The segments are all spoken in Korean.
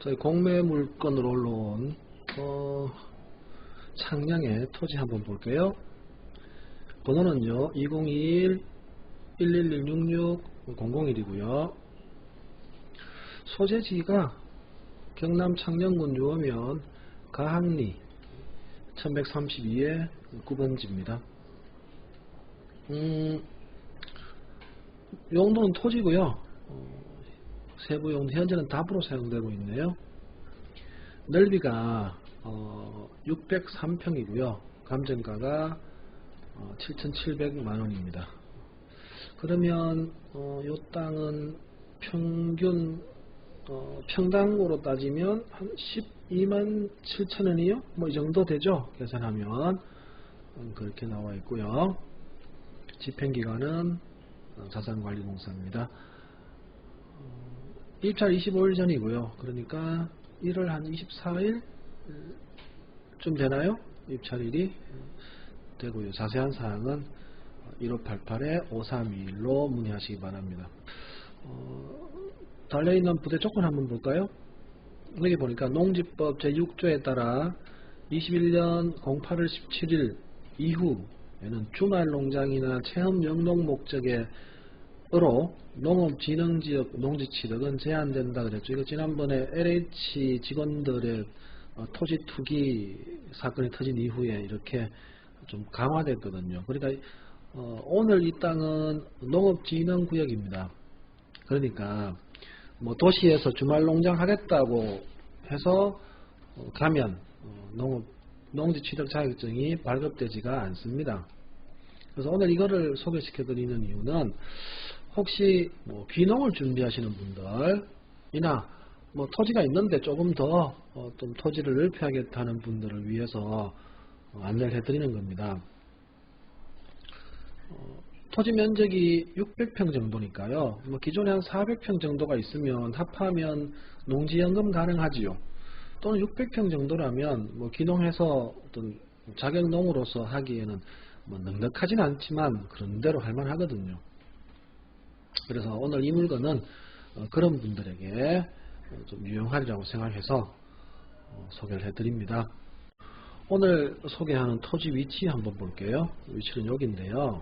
저희 공매 물건으로 올라온 창량의 토지 한번 볼게요. 번호는요 2021-11166-001이고요. 소재지가 경남 창녕군 유어면 가항리 1132의 9번지입니다. 용도는 토지고요. 세부 용도 현재는 답으로 사용되고 있네요. 넓이가 603평이고요. 감정가가 7,700만원입니다. 그러면 이 땅은 평균 평당으로 따지면 한 12만 7천원이요? 뭐 이 정도 되죠? 계산하면 그렇게 나와 있고요. 집행기간은 자산관리공사입니다. 입찰 25일 전이고요. 그러니까 1월 한 24일 좀 되나요? 입찰일이 되고요. 자세한 사항은 1588-5321로 문의하시기 바랍니다. 달려있는 부대 조건 한번 볼까요? 여기 보니까 농지법 제6조에 따라 21년 08월 17일 이후에는 주말 농장이나 체험 영농 목적으로 농업진흥지역 농지 취득은 제한된다 그랬죠. 이거 지난번에 LH 직원들의 토지 투기 사건이 터진 이후에 이렇게 좀 강화됐거든요. 그러니까 오늘 이 땅은 농업진흥구역입니다. 그러니까 뭐 도시에서 주말 농장 하겠다고 해서 가면 농지 취득 자격증이 발급되지가 않습니다. 그래서 오늘 이거를 소개시켜 드리는 이유는 혹시 뭐 귀농을 준비하시는 분들이나 뭐 토지가 있는데 조금 더 좀 토지를 넓혀야겠다는 분들을 위해서 안내를 해드리는 겁니다. 토지 면적이 600평 정도니까요. 뭐 기존에 한 400평 정도가 있으면 합하면 농지연금 가능하지요. 또는 600평 정도라면 뭐 귀농해서 어떤 자격농으로서 하기에는 뭐 넉넉하진 않지만 그런대로 할만하거든요. 그래서 오늘 이 물건은 그런 분들에게 좀 유용하리라고 생각해서 소개를 해드립니다. 오늘 소개하는 토지 위치 한번 볼게요. 위치는 여기인데요.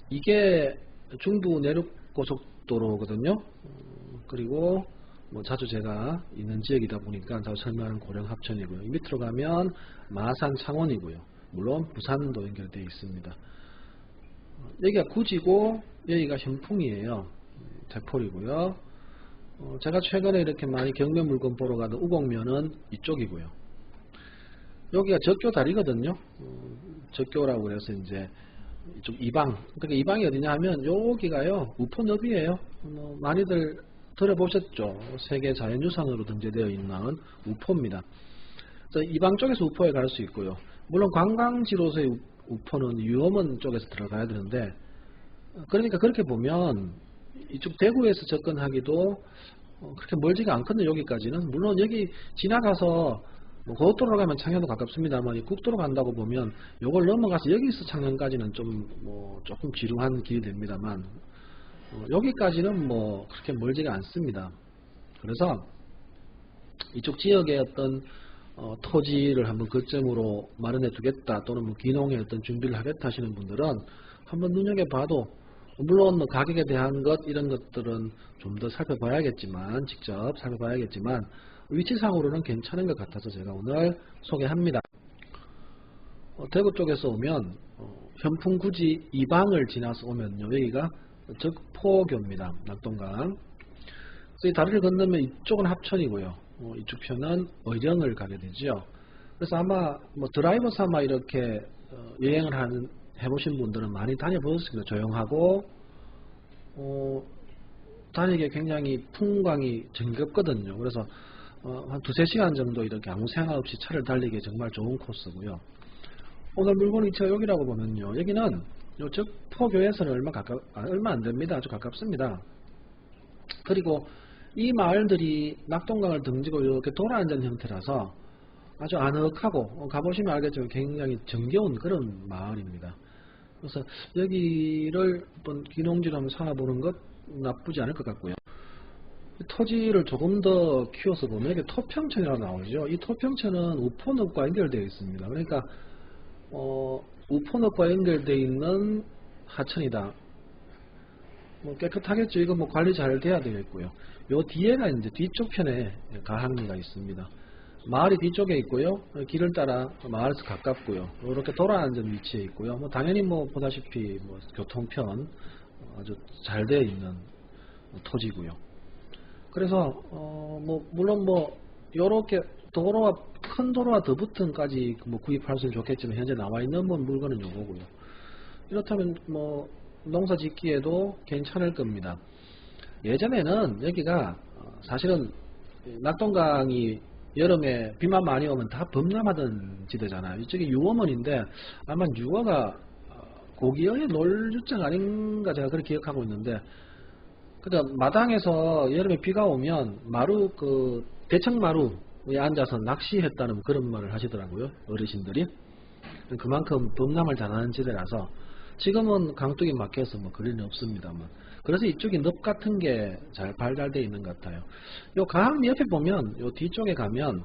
이게 중부 내륙고속도로거든요. 그리고 뭐 자주 제가 있는 지역이다 보니까 자주 설명하는 고령 합천이고요. 밑으로 가면 마산 창원이고요. 물론 부산도 연결되어 있습니다. 여기가 구지고 여기가 현풍이에요. 대포이고요. 제가 최근에 이렇게 많이 경매 물건 보러 가던 우곡면은 이쪽이고요. 여기가 적교 다리거든요. 적교라고 그래서 이제 이쪽 이방. 그러니까 이방이 어디냐 하면 여기가요 우포늪이에요. 많이들 들어보셨죠? 세계 자연유산으로 등재되어 있는 우포입니다. 그래서 이방 쪽에서 우포에 갈 수 있고요. 물론 관광지로서의 우포는 유엄원 쪽에서 들어가야 되는데, 그러니까 그렇게 보면 이쪽 대구에서 접근하기도 그렇게 멀지가 않거든요. 여기까지는. 물론 여기 지나가서 뭐 고속도로로 가면 창녕도 가깝습니다만, 이 국도로 간다고 보면 요걸 넘어가서 여기서 창녕까지는 조금 지루한 길이 됩니다만, 여기까지는 뭐 그렇게 멀지가 않습니다. 그래서 이쪽 지역의 어떤 토지를 한번 거점으로 마련해 두겠다, 또는 뭐 귀농의 어떤 준비를 하겠다 하시는 분들은 한번 눈여겨봐도, 물론 뭐 가격에 대한 것 이런 것들은 좀 더 살펴봐야겠지만, 직접 살펴봐야겠지만 위치상으로는 괜찮은 것 같아서 제가 오늘 소개합니다. 대구 쪽에서 오면 현풍구지 이방을 지나서 오면요, 여기가 적포교입니다. 낙동강. 그래서 이 다리를 건너면 이쪽은 합천이고요. 이쪽 편은 의령을 가게 되죠. 그래서 아마 뭐 드라이버 삼아 이렇게 여행을 해보신 분들은 많이 다녀보셨을 겁니다. 조용하고 다니기에 굉장히 풍광이 정겹거든요. 그래서 한 2-3시간 정도 이렇게 아무 생각 없이 차를 달리기에 정말 좋은 코스고요. 오늘 물건 위치가 여기라고 보면요, 여기는 요 적포교에서는 얼마 안 됩니다. 아주 가깝습니다. 그리고 이 마을들이 낙동강을 등지고 이렇게 돌아앉은 형태라서 아주 아늑하고, 가보시면 알겠지만 굉장히 정겨운 그런 마을입니다. 그래서 여기를 어떤 귀농지로 한번 삼아보는 것 나쁘지 않을 것 같고요. 토지를 조금 더 키워서 보면 이게 토평천이라고 나오죠. 이 토평천은 우포늪과 연결되어 있습니다. 그러니까 우포늪과 연결되어 있는 하천이다. 뭐 깨끗하겠죠. 이거 뭐 관리 잘 돼야 되겠고요. 요 뒤에가 이제 뒤쪽 편에 가항리가 있습니다. 마을이 뒤쪽에 있고요. 길을 따라 마을에서 가깝고요. 이렇게 돌아앉은 위치에 있고요. 뭐 당연히 뭐 보다시피 뭐 교통편 아주 잘 되어 있는 토지고요. 그래서 뭐 물론 뭐 요렇게 도로와 큰 도로와 더 붙은까지 뭐 구입할 수는 좋겠지만 현재 나와 있는 뭐 물건은 요거고요. 이렇다면 뭐 농사 짓기에도 괜찮을 겁니다. 예전에는 여기가 사실은 낙동강이 여름에 비만 많이 오면 다 범람하던 지대잖아요. 이쪽이 유어문인데 아마 유어가 고기어의 놀유장 아닌가 제가 그렇게 기억하고 있는데, 그러니까 마당에서 여름에 비가 오면 마루 대청마루에 앉아서 낚시했다는 그런 말을 하시더라고요. 어르신들이. 그만큼 범람을 잘하는 지대라서 지금은 강둑이 막혀서 뭐 그럴 리 없습니다만, 그래서 이쪽이 늪 같은 게 잘 발달되어 있는 것 같아요. 요 가항 옆에 보면 요 뒤쪽에 가면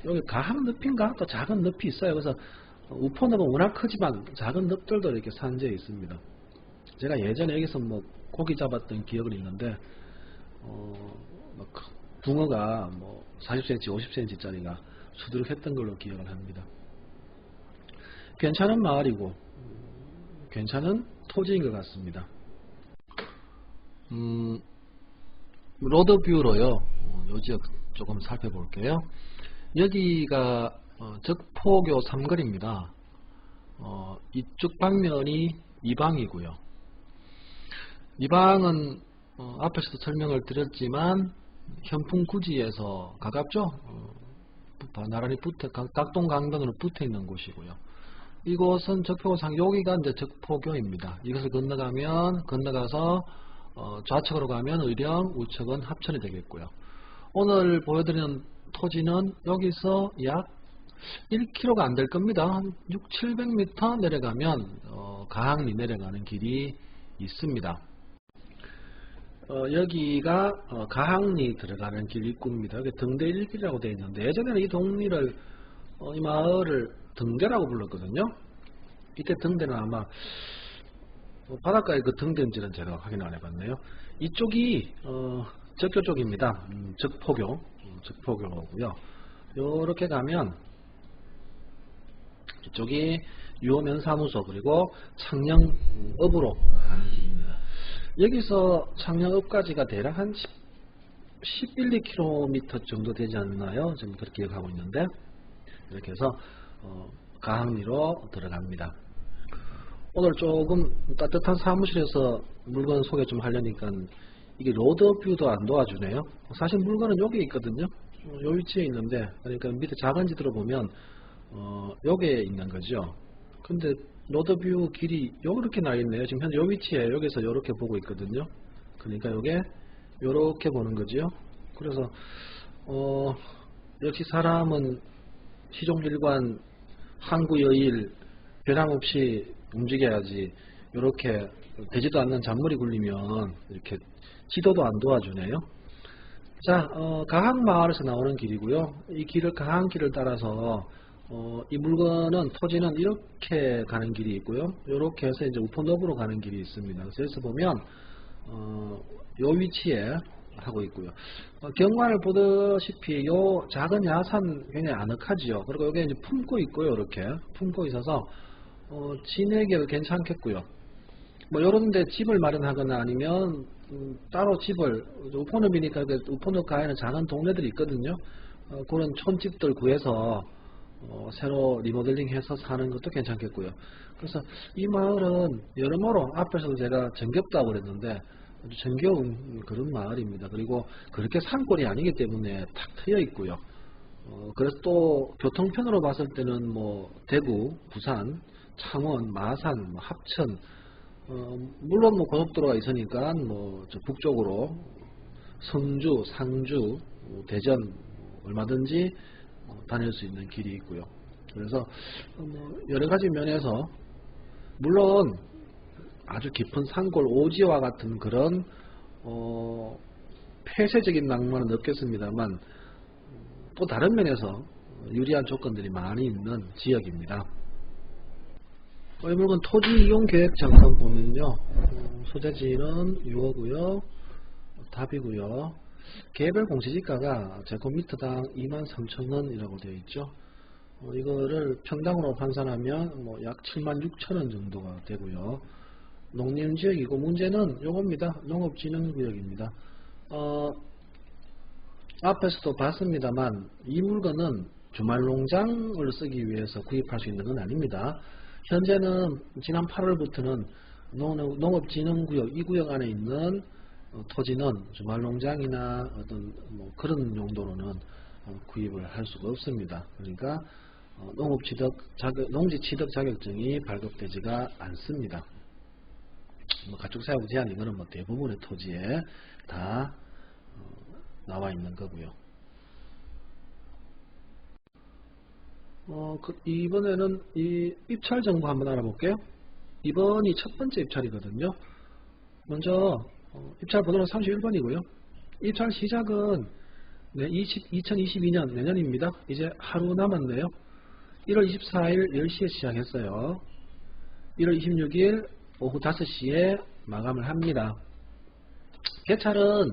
여기 가항 늪인가 또 작은 늪이 있어요. 그래서 우포늪은 워낙 크지만 작은 늪들도 이렇게 산재해 있습니다. 제가 예전에 여기서 뭐 고기 잡았던 기억은 있는데 붕어가 뭐 40cm, 50cm 짜리가 수두룩했던 걸로 기억을 합니다. 괜찮은 마을이고 괜찮은 토지인 것 같습니다. 로드뷰로요. 요 지역 조금 살펴볼게요. 여기가 적포교 삼거리입니다. 이쪽 방면이 이방이고요. 이방은 앞에서도 설명을 드렸지만 현풍구지에서 가깝죠. 나란히 각동 강변으로 붙어 있는 곳이고요. 이곳은 적포상, 여기가 이제 적포교입니다. 이것을 건너가서 좌측으로 가면 의령, 우측은 합천이 되겠고요. 오늘 보여드리는 토지는 여기서 약 1km가 안 될 겁니다. 한 600-700m 내려가면 가항리 내려가는 길이 있습니다. 여기가 가항리 들어가는 길 입구입니다. 여기 등대 1길이라고 되어 있는데, 예전에는 이 동리를 이 마을을 등대라고 불렀거든요. 이때 등대는 아마 바닷가에 그 등대인지는 제가 확인 안 해봤네요. 이쪽이 적교 쪽입니다. 적포교고요. 요렇게 가면 이쪽이 유어면사무소, 그리고 창녕읍으로 가는 길입니다. 여기서 창녕읍까지가 대략 한 11, 12km 정도 되지 않나요? 지금 그렇게 기억하고 있는데, 이렇게 해서 가항리로 들어갑니다. 오늘 조금 따뜻한 사무실에서 물건 소개 좀 하려니까 이게 로드뷰도 안 도와주네요. 사실 물건은 여기 있거든요. 요 위치에 있는데, 그러니까 밑에 작은 지도로 보면 여기에 있는 거죠. 근데 로드뷰 길이 요렇게 나 있네요. 지금 현재 요 위치에 여기서 요렇게 보고 있거든요. 그러니까 요게 요렇게 보는 거죠. 그래서 역시 사람은 시종일관 항구여일 변함없이 움직여야지, 이렇게 되지도 않는 잔물이 굴리면 이렇게 지도도 안 도와주네요. 자, 가항마을에서 나오는 길이고요. 이 길을 가항길을 따라서 이 물건은 토지는 이렇게 가는 길이 있고요. 이렇게 해서 이제 우포늪으로 가는 길이 있습니다. 그래서 여기서 보면 요 위치에 하고 있고요. 경관을 보다시피 요 작은 야산 굉장히 아늑하지요. 그리고 여기 이제 품고 있고요. 이렇게 품고 있어서 지내기도 괜찮겠고요. 뭐 요런데 집을 마련하거나 아니면 따로 집을, 우포늪이니까 우포늪 가에는 작은 동네들이 있거든요. 그런 촌집들 구해서 새로 리모델링해서 사는 것도 괜찮겠고요. 그래서 이 마을은 여러모로 앞에서도 제가 정겹다고 그랬는데 아주 정겨운 그런 마을입니다. 그리고 그렇게 산골이 아니기 때문에 탁 트여 있고요. 그래서 또 교통편으로 봤을 때는 뭐 대구, 부산, 창원, 마산, 합천, 물론 뭐 고속도로가 있으니까 뭐 저 북쪽으로 성주, 상주, 대전 얼마든지 다닐 수 있는 길이 있고요. 그래서 여러 가지 면에서 물론 아주 깊은 산골 오지와 같은 그런 폐쇄적인 낭만은 없겠습니다만 또 다른 면에서 유리한 조건들이 많이 있는 지역입니다. 이 물건 토지 이용 계획 잠깐 보면요. 소재지는 유어고요. 답이고요. 개별 공시지가가 제곱미터당 23,000원이라고 되어 있죠. 이거를 평당으로 환산하면 약 76,000원 정도가 되고요. 농림지역이고 문제는 요겁니다. 농업진흥구역입니다. 앞에서도 봤습니다만 이 물건은 주말농장을 쓰기 위해서 구입할 수 있는 건 아닙니다. 현재는 지난 8월부터는 농업진흥구역 이 구역 안에 있는 토지는 주말농장이나 어떤 그런 용도로는 구입을 할 수가 없습니다. 그러니까 농지취득 자격증이 발급되지가 않습니다. 가축사육 제한 이거는 대부분의 토지에 다 나와 있는 거고요. 이번에는 이 입찰 정보 한번 알아볼게요. 이번이 첫 번째 입찰이거든요. 먼저 입찰 번호는 31번이고요. 입찰 시작은 2022년 내년입니다. 이제 하루 남았네요. 1월 24일 10시에 시작했어요. 1월 26일 오후 5시에 마감을 합니다. 개찰은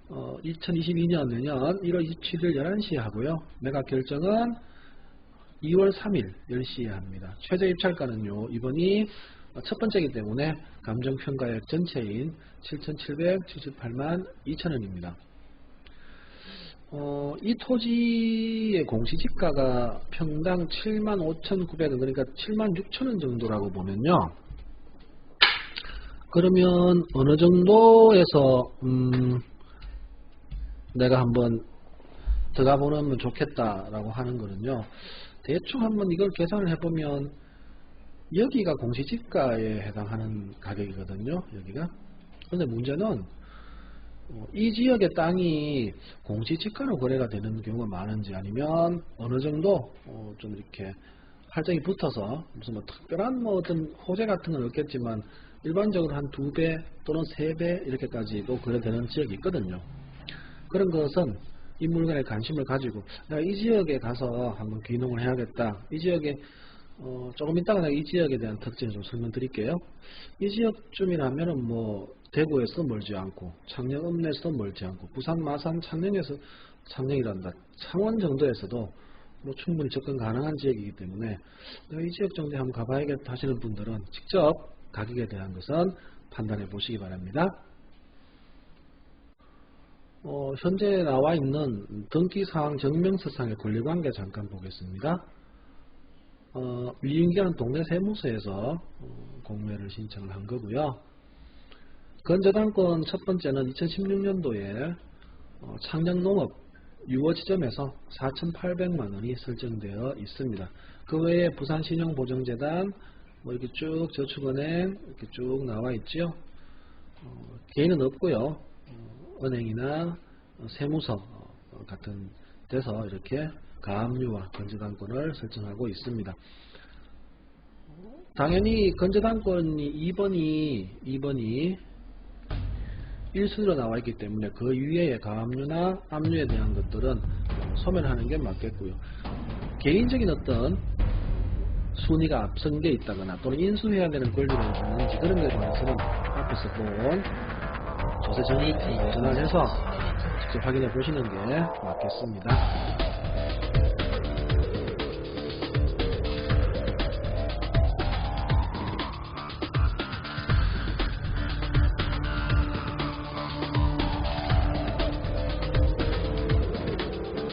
2022년 내년 1월 27일 11시에 하고요. 매각 결정은 2월 3일 10시에 합니다. 최저 입찰가는요. 이번이 첫 번째이기 때문에 감정평가액 전체인 7,778만 2천원입니다. 이 토지의 공시지가가 평당 75,900원 그러니까 76,000원 정도라고 보면요. 그러면 어느 정도에서 내가 한번 들어가 보면 좋겠다라고 하는 거는요. 대충 한번 이걸 계산을 해보면 여기가 공시지가에 해당하는 가격이거든요. 여기가. 그런데 문제는 이 지역의 땅이 공시지가로 거래가 되는 경우가 많은지 아니면 어느 정도 좀 이렇게 할증이 붙어서 무슨 특별한 어떤 호재 같은 건 없겠지만 일반적으로 한 2배 또는 3배 이렇게까지도 거래되는 지역이 있거든요. 그런 것은 이 물건에 관심을 가지고 내가 이 지역에 가서 한번 귀농을 해야겠다. 이 지역에 조금 이따가 내가 이 지역에 대한 특징을 좀 설명드릴게요. 이 지역쯤이라면은 대구에서 멀지 않고 창녕 읍내에서도 멀지 않고 부산 마산 창녕이란다. 창원 정도에서도 충분히 접근 가능한 지역이기 때문에 내가 이 지역 정도에 한번 가봐야겠다 하시는 분들은 직접 가격에 대한 것은 판단해 보시기 바랍니다. 현재 나와 있는 등기사항 증명서상의 권리관계 잠깐 보겠습니다. 유인기한 동네세무서에서 공매를 신청을 한 거고요. 건저당권 첫 번째는 2016년도에 창녕농업 유어지점에서 4,800만원이 설정되어 있습니다. 그 외에 부산신용보증재단 이렇게 쭉 저축은행 이렇게 쭉 나와 있죠. 개인은 없고요. 은행이나 세무서 같은 데서 이렇게 가압류와 건저당권을 설정하고 있습니다. 당연히 건저당권이 2번이 1순위로 나와 있기 때문에 그 위에 가압류나 압류에 대한 것들은 소멸하는 게 맞겠고요. 개인적인 어떤 순위가 앞선 게 있다거나 또는 인수해야 되는 권리를 있는지 그런 것에 관해서는 앞에서 본 조세 정의팀에 전화를 해서 직접 확인해 보시는 게 맞겠습니다.